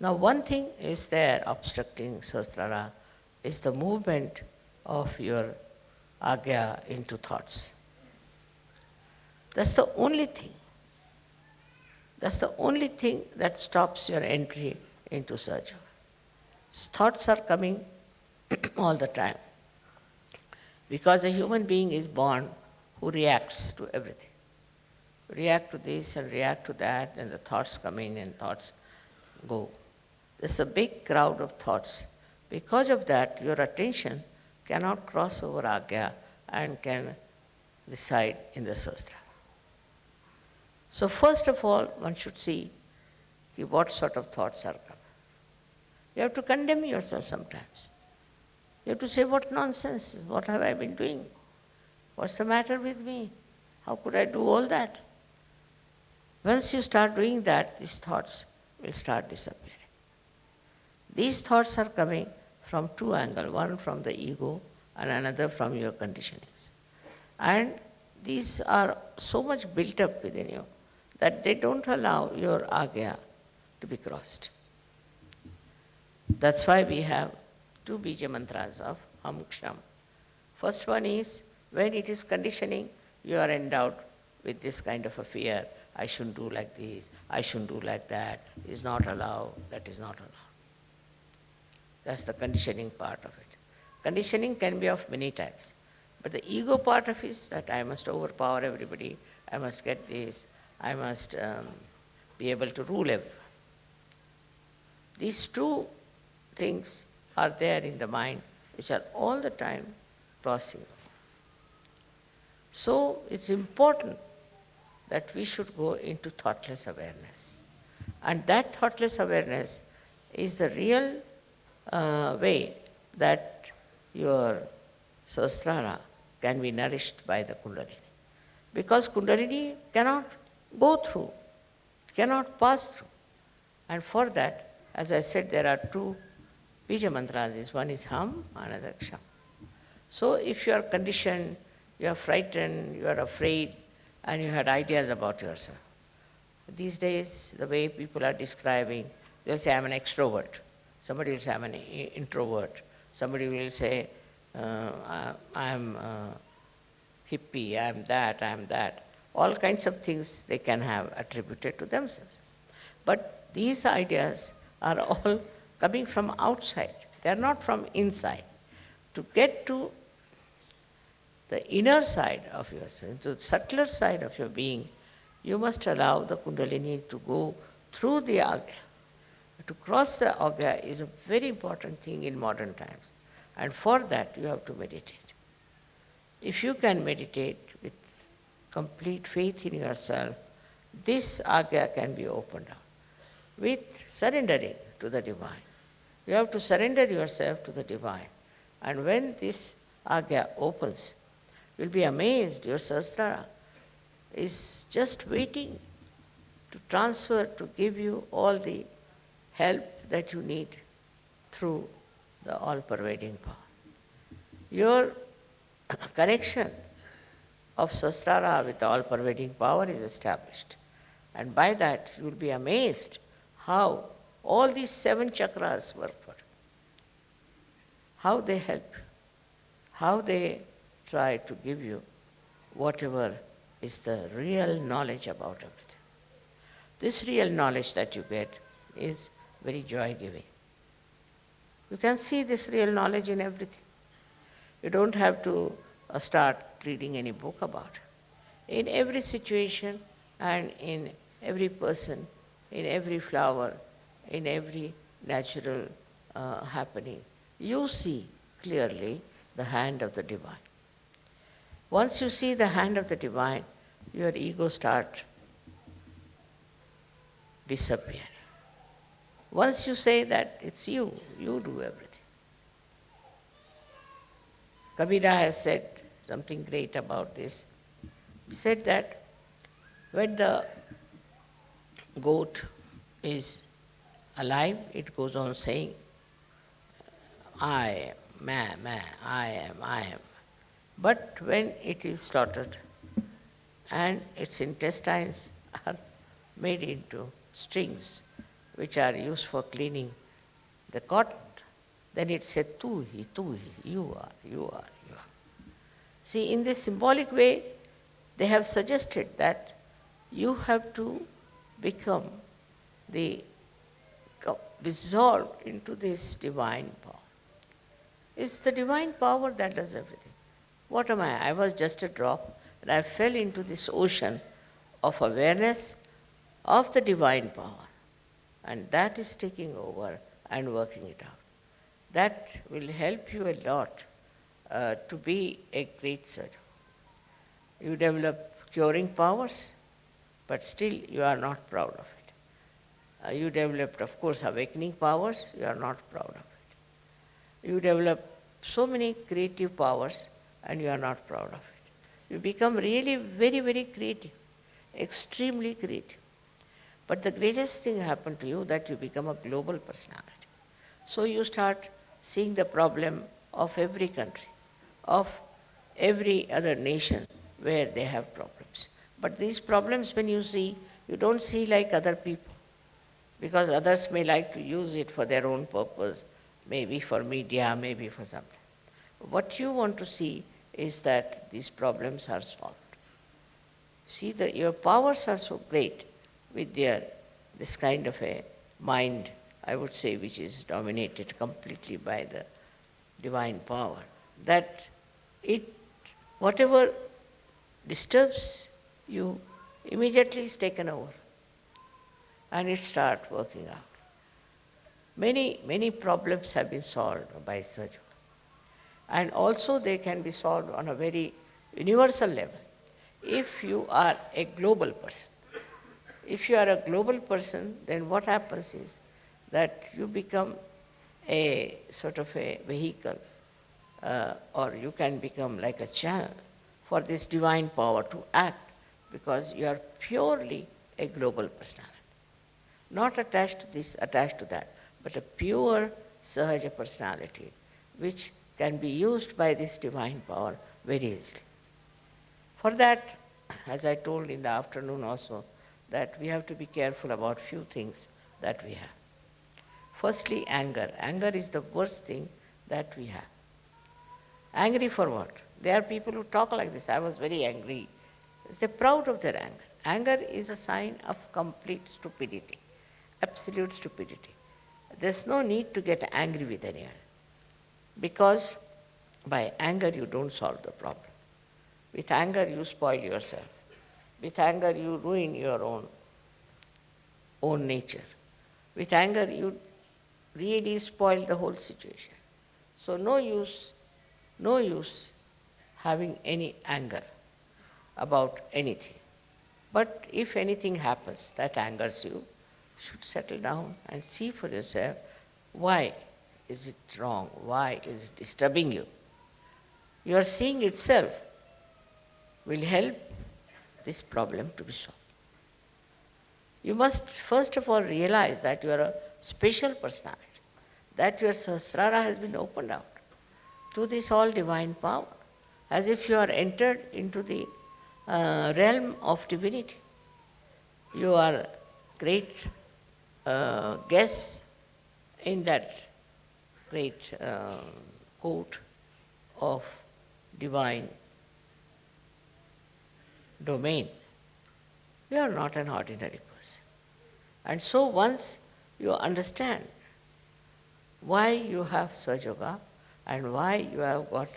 Now one thing is there obstructing Sahasrara is the movement of your agya into thoughts. That's the only thing. That's the only thing that stops your entry into Sahaja. Thoughts are coming all the time. Because a human being is born who reacts to everything. React to this and react to that, and the thoughts come in and thoughts go. There's a big crowd of thoughts. Because of that, your attention cannot cross over Agya and can reside in the Sahasrara. So first of all, one should see what sort of thoughts are coming. You have to condemn yourself sometimes. You have to say, what nonsense, what have I been doing? What's the matter with me? How could I do all that? Once you start doing that, these thoughts will start disappearing. These thoughts are coming from two angles, one from the ego and another from your conditionings. And these are so much built up within you that they don't allow your agya to be crossed. That's why we have two bija mantras of Ham Ksham. First one is, when it is conditioning, you are endowed with this kind of a fear. I shouldn't do like this, I shouldn't do like that, is not allowed, that is not allowed. That's the conditioning part of it. Conditioning can be of many types. But the ego part of it is that I must overpower everybody, I must get this, I must be able to rule everyone. These two things are there in the mind, which are all the time crossing. So it's important that we should go into thoughtless awareness. And that thoughtless awareness is the real way that your Sahasrara can be nourished by the Kundalini. Because Kundalini cannot go through, cannot pass through. And for that, as I said, there are two bija mantras. One is Ham, another Ksham. So if you are conditioned, you are frightened, you are afraid, and you had ideas about yourself. These days, the way people are describing, they'll say, I'm an extrovert. Somebody will say, I'm an introvert. Somebody will say, I'm hippie, I'm that. All kinds of things they can have attributed to themselves. But these ideas are all coming from outside. They are not from inside. To get to the inner side of yourself, to the subtler side of your being, you must allow the Kundalini to go through the Agya. To cross the Agya is a very important thing in modern times. And for that, you have to meditate. If you can meditate with complete faith in yourself, this Agya can be opened up with surrendering to the Divine. You have to surrender yourself to the Divine. And when this Agya opens, you'll be amazed. Your Sahasrara is just waiting to transfer, to give you all the help that you need through the all-pervading power. Your connection of Sahasrara with the all-pervading power is established. And by that, you will be amazed how all these 7 chakras work for you, how they help you, how they try to give you whatever is the real knowledge about everything. This real knowledge that you get is very joy-giving. You can see this real knowledge in everything. You don't have to start reading any book about it. In every situation and in every person, in every flower, in every natural happening, you see clearly the hand of the Divine. Once you see the hand of the Divine, your ego starts disappearing. Once you say that it's you do everything. Kabira has said something great about this. He said that when the goat is alive, it goes on saying, I am, I am. But when it is slaughtered and its intestines are made into strings, which are used for cleaning the cotton, then it said, tu hi, you are, you are, you are. See, in this symbolic way, they have suggested that you have to become the dissolved into this divine power. It's the divine power that does everything. What am I? I was just a drop, and I fell into this ocean of awareness of the divine power. And that is taking over and working it out. That will help you a lot to be a great surgeon. You develop curing powers, but still you are not proud of it. You developed, of course, awakening powers, you are not proud of it. You develop so many creative powers and you are not proud of it. You become really very, very creative, extremely creative. But the greatest thing happened to you that you become a global personality. So you start seeing the problem of every country, of every other nation where they have problems. But these problems, when you see, you don't see like other people, because others may like to use it for their own purpose, maybe for media, maybe for something. What you want to see is that these problems are solved. See, your powers are so great with this kind of a mind, I would say, which is dominated completely by the divine power, that whatever disturbs you immediately is taken over and it starts working out. Many, many problems have been solved by surgery. And also they can be solved on a very universal level. If you are a global person, then what happens is that you become a sort of a vehicle, or you can become like a channel for this divine power to act, because you are purely a global personality. Not attached to this, attached to that, but a pure Sahaja personality, which can be used by this divine power very easily. For that, as I told in the afternoon also, that we have to be careful about few things that we have. Firstly, anger. Anger is the worst thing that we have. Angry for what? There are people who talk like this. I was very angry. They're proud of their anger. Anger is a sign of complete stupidity, absolute stupidity. There's no need to get angry with anyone, because by anger you don't solve the problem. With anger you spoil yourself. With anger you ruin your own nature. With anger you really spoil the whole situation. So no use having any anger about anything. But if anything happens that angers you, you should settle down and see for yourself, why is it wrong? Why is it disturbing you? Your seeing itself will help this problem to be solved. You must first of all realize that you are a special personality, that your Sahasrara has been opened out to this all divine power, as if you are entered into the realm of divinity. You are great guests in that great court of divine domain. You are not an ordinary person. And so once you understand why you have Sahaja Yoga and why you have got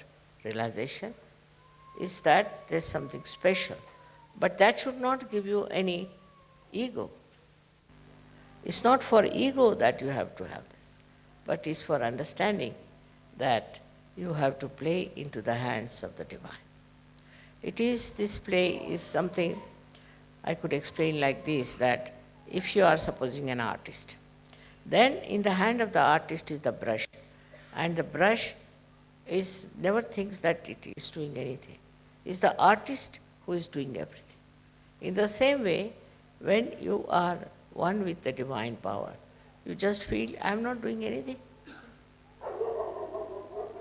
realization, is that there's something special. But that should not give you any ego. It's not for ego that you have to have this, but it's for understanding that you have to play into the hands of the divine. This play is something I could explain like this, that if you are supposing an artist, then in the hand of the artist is the brush, and the brush never thinks that it is doing anything. It's the artist who is doing everything. In the same way, when you are one with the divine power, you just feel, I am not doing anything.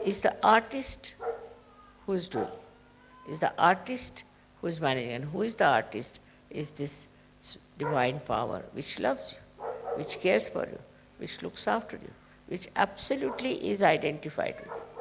It's the artist who is doing. It's the artist who is managing. And who is the artist? Is this divine power which loves you. which cares for you, which looks after you, which absolutely is identified with you.